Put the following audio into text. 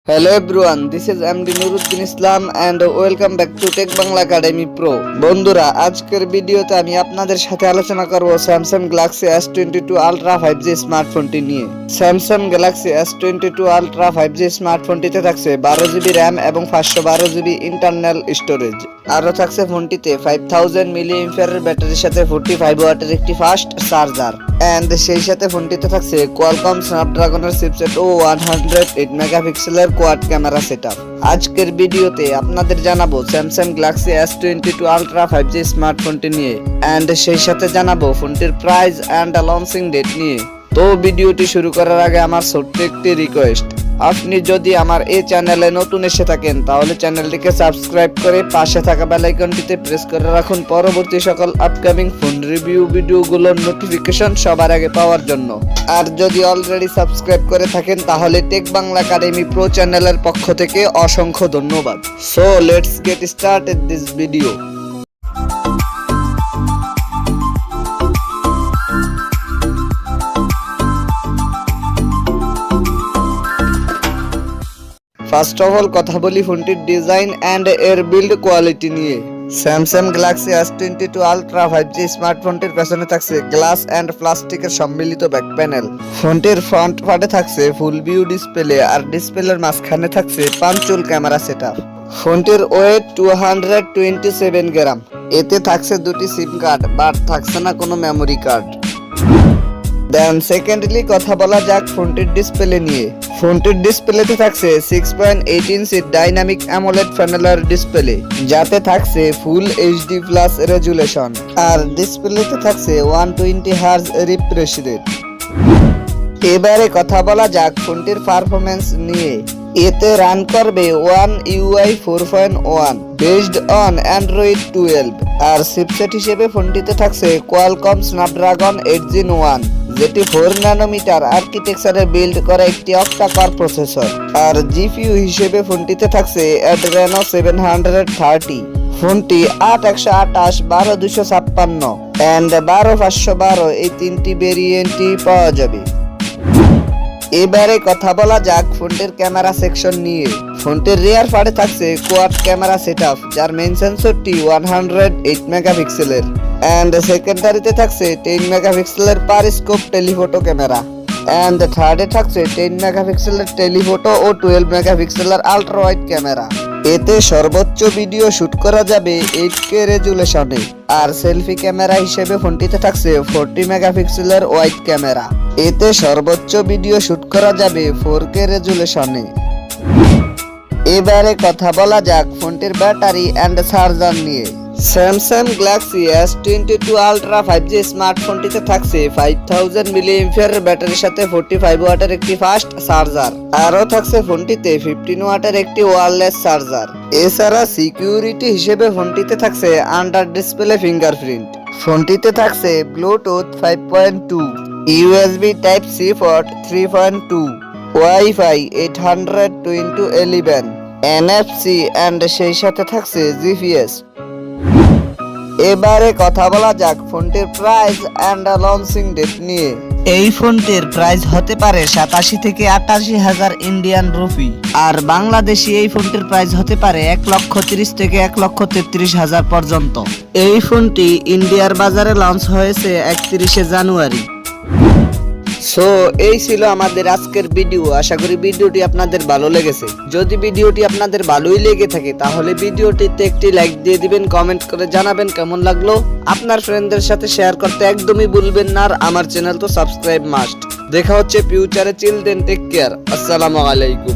Hello everyone, this is MD Nuruddin Islam and welcome back to Tech Bangla Academy Pro. বন্ধুরা, আজকের ভিডিওতে আমি আপনাদের সাথে আলোচনা করব Samsung Galaxy S22 Ultra 5G স্মার্টফোনটি নিয়ে। Samsung Galaxy S22 Ultra 5G স্মার্টফোনটিতে থাকছে 12GB RAM এবং 512GB ইন্টারনাল স্টোরেজ। আরও থাকছে ফোনটিতে 5000 mAh ব্যাটারির সাথে 45 ওয়াটের একটি ফাস্ট চার্জার এন্ড সেই সাথে ফোনটিতে থাকছে Qualcomm Snapdragon চিপসেট ও 108 মেগাপিক্সেলের কোয়াড ক্যামেরা সেটআপ। আজকের ভিডিওতে আপনাদের জানাবো Samsung Galaxy S22 Ultra 5G স্মার্টফোনটি নিয়ে এন্ড সেই সাথে জানাবো ফোনটির প্রাইস এন্ড লঞ্চিং ডেট নিয়ে। তো ভিডিওটি শুরু করার আগে আমার ছোট্ট একটি রিকোয়েস্ট, আপনি যদি আমার এই চ্যানেলে নতুন এসে থাকেন তাহলে চ্যানেলটিকে সাবস্ক্রাইব করে পাশে থাকা বেল আইকনটিতে প্রেস করে রাখুন পরবর্তী সকল আপকামিং ফোন রিভিউ ভিডিওগুলোর নোটিফিকেশন সবার আগে পাওয়ার জন্য। আর যদি অলরেডি সাবস্ক্রাইব করে থাকেন তাহলে টেক বাংলা একাডেমি প্রো চ্যানেলের পক্ষ থেকে অসংখ্য ধন্যবাদ। So let's get started this video. First of all কথা বলি ফোনটির ডিজাইন এন্ড এর বিল্ড কোয়ালিটি নিয়ে। Samsung Galaxy S22 Ultra 5G স্মার্টফোনটির পেছনে থাকছে গ্লাস এন্ড প্লাস্টিকের সম্মিলিত ব্যাক প্যানেল। ফোনটির ফ্রন্ট পার্টে থাকছে ফুল ভিউ ডিসপ্লে আর ডিসপ্লের মাঝখানে থাকছে পাঞ্চুল ক্যামেরা সেটআপ। ফোনটির ওয়েট 227 গ্রাম। এতে থাকছে দুটি সিম কার্ড বাট থাকছে না কোনো মেমোরি কার্ড। দেন সেকেন্ডলি কথা বলা যাক ফোনটির ডিসপ্লে নিয়ে। ফোনটির ডিসপ্লেতে থাকছে 6.8 ইঞ্চির ডাইনামিক অ্যামোলেড প্যানেলের ডিসপ্লে, যাতে থাকছে ফুল এইচডি প্লাস রেজুলেশন আর ডিসপ্লেতে থাকছে 120 হার্জ রিফ্রেশ রেট। এবারে কথা বলা যাক ফোনটির পারফরম্যান্স নিয়ে। এতে রান করবে One UI 4.1 based on Android 12 আর চিপসেট হিসেবে ফোনটিতে থাকছে Qualcomm Snapdragon 8 Gen 1, যেটি 4 ন্যানোমিটার আর্কিটেকচারে বিল্ড করা একটি অক্টা কোর প্রসেসর। আর জিপিইউ হিসেবে ফোনটিতে থাকছে Adreno 730। ফোনটি 8128, 12256 এন্ড 12512 এই তিনটি ভেরিয়েন্টই পাওয়া যাবে। এবারে কথা বলা যাক ফোনটির ক্যামেরা সেকশন নিয়ে। ফোনটির রিয়ার পার্টে থাকছে কোয়াড ক্যামেরা সেটআপ, যার মেইন সেন্সরটি 108 মেগাপিক্সেলের এন্ড সেকেন্ডারিতে থাকছে 10 মেগাপিক্সেলের পারিস্কোপ টেলিফোটো ক্যামেরা এন্ড থার্ডে থাকছে 10 মেগাপিক্সেলের টেলিফোটো ও 12 মেগাপিক্সেলের আল্ট্রা ওয়াইড ক্যামেরা। এতে সর্বোচ্চ ভিডিও শুট করা যাবে 8K রেজুলেশনে আর সেলফি ক্যামেরা হিসেবে ফোনটিতে থাকছে 40 মেগাপিক্সেলের ওয়াইড ক্যামেরা। এতে সর্বোচ্চ ভিডিও শুট করা যাবে 4K রেজুলেশনে। এবারে কথা বলা যাক ফোনটির ব্যাটারি এন্ড চার্জার নিয়ে। Samsung Galaxy S22 Ultra 5G স্মার্টফোনটিতে থাকছে 5000 mAh ব্যাটারির সাথে 45 ওয়াটের একটি ফাস্ট চার্জার। আরও থাকছে ফোনটিতে 15 ওয়াটের একটি ওয়্যারলেস চার্জার। এছাড়া সিকিউরিটি হিসেবে ফোনটিতে থাকছে আন্ডার ডিসপ্লে ফিঙ্গারপ্রিন্ট। ফোনটিতে থাকছে Bluetooth 5.2, USB Type-C port 3.2, Wi-Fi 802.11, NFC and সেই সাথে থাকছে GPS। এবারে কথা বলা যাক ফোনটির প্রাইস এন্ড লঞ্চিং ডেট নিয়ে। এই ফোনটির প্রাইস হতে পারে 87 থেকে 88 হাজার ইন্ডিয়ান রুপি আর বাংলাদেশি এই ফোনটির প্রাইস হতে পারে 1,30,000 থেকে 1,33,000 পর্যন্ত। এই ফোনটি ইন্ডিয়ার বাজারে লঞ্চ হয়েছে 31শে জানুয়ারি। সো এই ছিল আমাদের আজকের ভিডিও। আশা করি ভিডিওটি আপনাদের ভালো লেগেছে। যদি ভিডিওটি আপনাদের ভালোই লেগে থাকে তাহলে ভিডিওটিতে একটি লাইক দিয়ে দিবেন, কমেন্ট করে জানাবেন কেমন লাগলো। আপনার ফ্রেন্ডদের সাথে শেয়ার করতে একদমই ভুলবেন না আর আমার চ্যানেল তো সাবস্ক্রাইব মাস্ট। দেখা হচ্ছে ফিউচারে। Children take care. আসসালামু আলাইকুম।